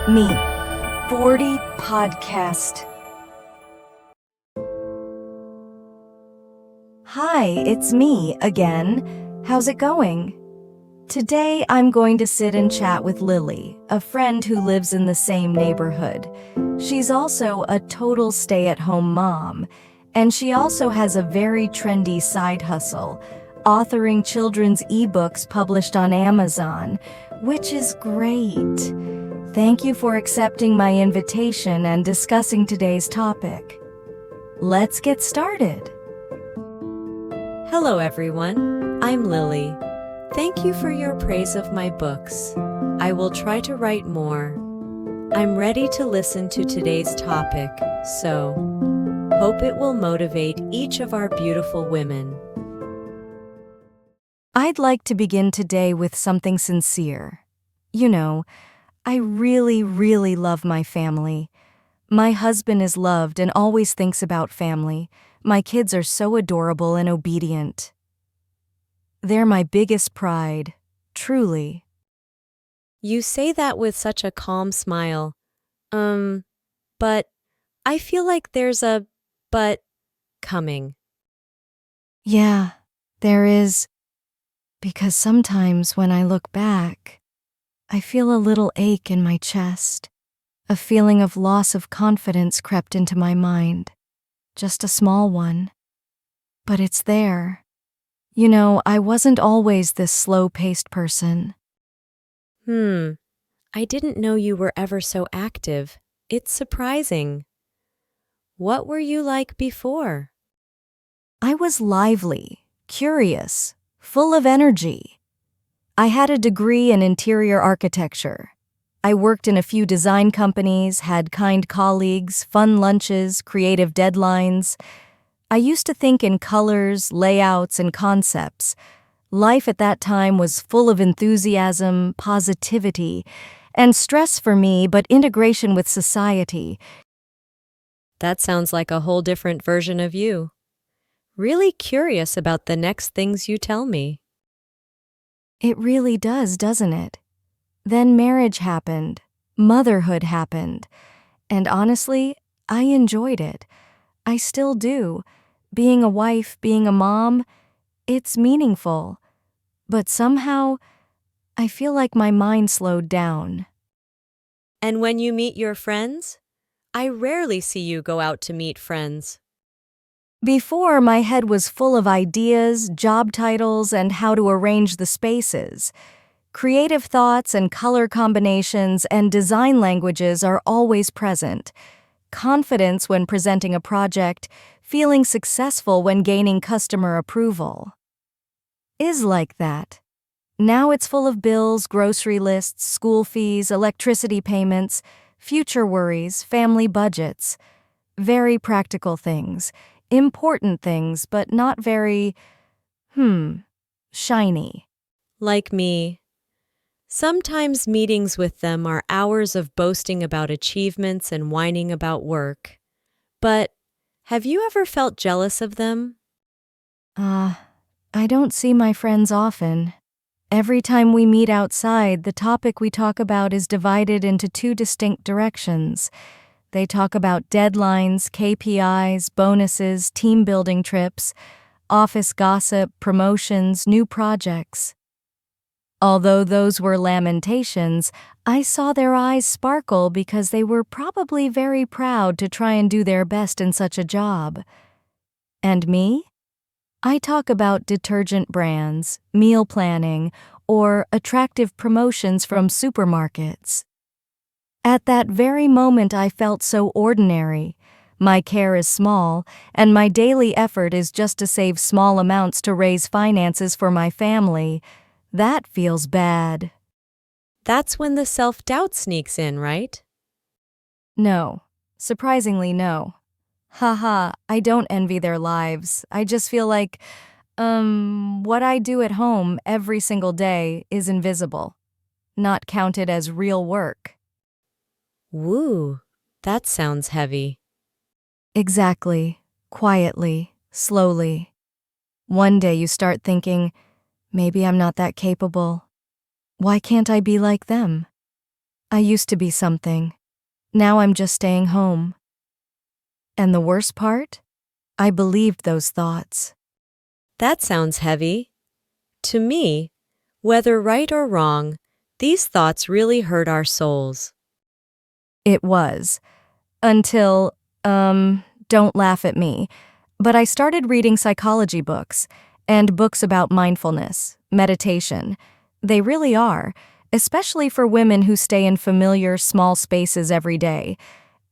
Me, 40 Podcast. Hi, it's me again. How's it going? Today I'm going to sit and chat with Lily, a friend who lives in the same neighborhood. She's also a total stay-at-home mom, and she also has a very trendy side hustle, authoring children's ebooks published on Amazon, which is great. Thank you for accepting my invitation and discussing today's topic. Let's get started. Hello everyone, I'm Lily. Thank you for your praise of my books. I will try to write more. I'm ready to listen to today's topic, so hope it will motivate each of our beautiful women. I'd like to begin today with something sincere. I really love my family. My husband is loved and always thinks about family. My kids are so adorable and obedient. They're my biggest pride, truly. You say that with such a calm smile. But I feel like there's a but coming. Yeah, there is. Because sometimes when I look back, I feel a little ache in my chest. A feeling of loss of confidence crept into my mind. Just a small one. But it's there. I wasn't always this slow-paced person. I didn't know you were ever so active. It's surprising. What were you like before? I was lively, curious, full of energy. I had a degree in interior architecture. I worked in a few design companies, had kind colleagues, fun lunches, creative deadlines. I used to think in colors, layouts, and concepts. Life at that time was full of enthusiasm, positivity, and stress for me, but integration with society. That sounds like a whole different version of you. Really curious about the next things you tell me. It really does, doesn't it? Then marriage happened, motherhood happened, and honestly, I enjoyed it. I still do. Being a wife, being a mom, it's meaningful. But somehow, I feel like my mind slowed down. And when you meet your friends? I rarely see you go out to meet friends. Before, my head was full of ideas, job titles, and how to arrange the spaces. Creative thoughts and color combinations and design languages are always present. Confidence when presenting a project, feeling successful when gaining customer approval. Is like that. Now it's full of bills, grocery lists, school fees, electricity payments, future worries, family budgets. Very practical things. Important things, but not very, shiny. Like me. Sometimes meetings with them are hours of boasting about achievements and whining about work. But have you ever felt jealous of them? I don't see my friends often. Every time we meet outside, the topic we talk about is divided into two distinct directions. They talk about deadlines, KPIs, bonuses, team-building trips, office gossip, promotions, new projects. Although those were lamentations, I saw their eyes sparkle because they were probably very proud to try and do their best in such a job. And me? I talk about detergent brands, meal planning, or attractive promotions from supermarkets. At that very moment, I felt so ordinary. My care is small, and my daily effort is just to save small amounts to raise finances for my family. That feels bad. That's when the self-doubt sneaks in, right? No. Surprisingly, no. Haha, I don't envy their lives. I just feel like, what I do at home every single day is invisible, not counted as real work. Woo, that sounds heavy. Exactly. Quietly, slowly. One day you start thinking, maybe I'm not that capable. Why can't I be like them? I used to be something. Now I'm just staying home. And the worst part? I believed those thoughts. That sounds heavy. To me, whether right or wrong, these thoughts really hurt our souls. It was. Until, don't laugh at me, but I started reading psychology books and books about mindfulness, meditation. They really are, especially for women who stay in familiar, small spaces every day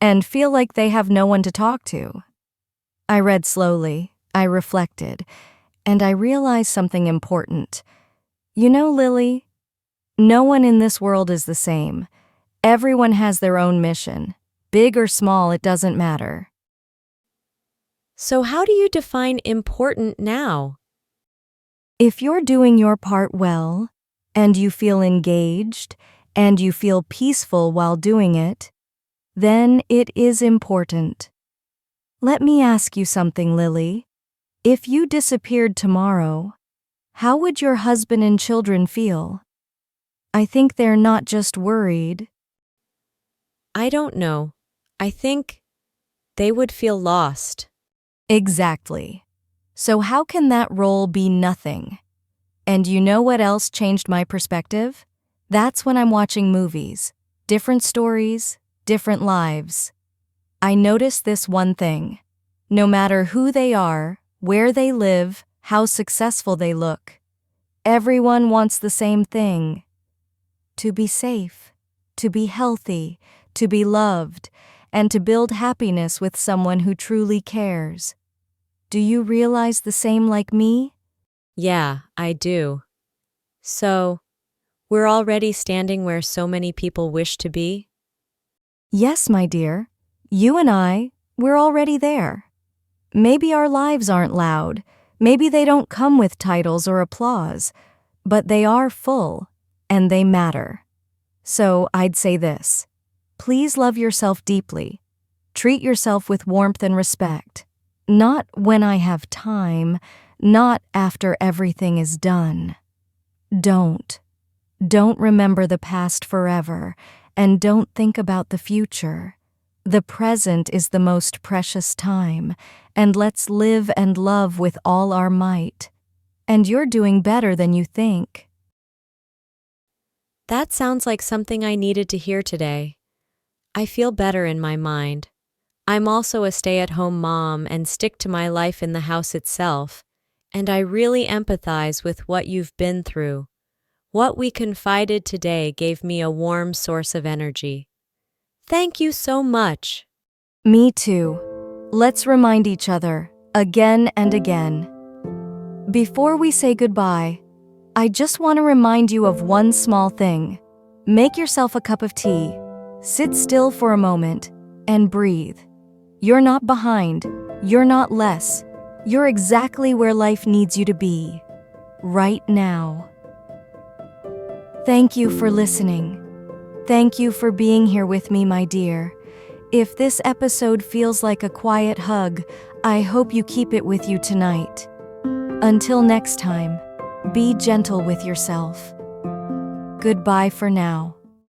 and feel like they have no one to talk to. I read slowly, I reflected, and I realized something important. You know, Lily, no one in this world is the same. Everyone has their own mission. Big or small, it doesn't matter. So, how do you define important now? If you're doing your part well, and you feel engaged, and you feel peaceful while doing it, then it is important. Let me ask you something, Lily. If you disappeared tomorrow, how would your husband and children feel? I think they're not just worried. I don't know. I think they would feel lost. Exactly. So how can that role be nothing? And you know what else changed my perspective? That's when I'm watching movies. Different stories, different lives. I notice this one thing. No matter who they are, where they live, how successful they look, everyone wants the same thing. To be safe, to be healthy, to be loved, and to build happiness with someone who truly cares. Do you realize the same like me? Yeah, I do. So, we're already standing where so many people wish to be? Yes, my dear. You and we're already there. Maybe our lives aren't loud. Maybe they don't come with titles or applause. But they are full, and they matter. So I'd say this. Please love yourself deeply. Treat yourself with warmth and respect. Not when I have time, not after everything is done. Don't. Don't remember the past forever, and don't think about the future. The present is the most precious time, and let's live and love with all our might. And you're doing better than you think. That sounds like something I needed to hear today. I feel better in my mind. I'm also a stay-at-home mom and stick to my life in the house itself, and I really empathize with what you've been through. What we confided today gave me a warm source of energy. Thank you so much. Me too. Let's remind each other, again and again. Before we say goodbye, I just want to remind you of one small thing. Make yourself a cup of tea, sit still for a moment, and breathe. You're not behind, you're not less. You're exactly where life needs you to be, right now. Thank you for listening. Thank you for being here with me, my dear. If this episode feels like a quiet hug, I hope you keep it with you tonight. Until next time, be gentle with yourself. Goodbye for now.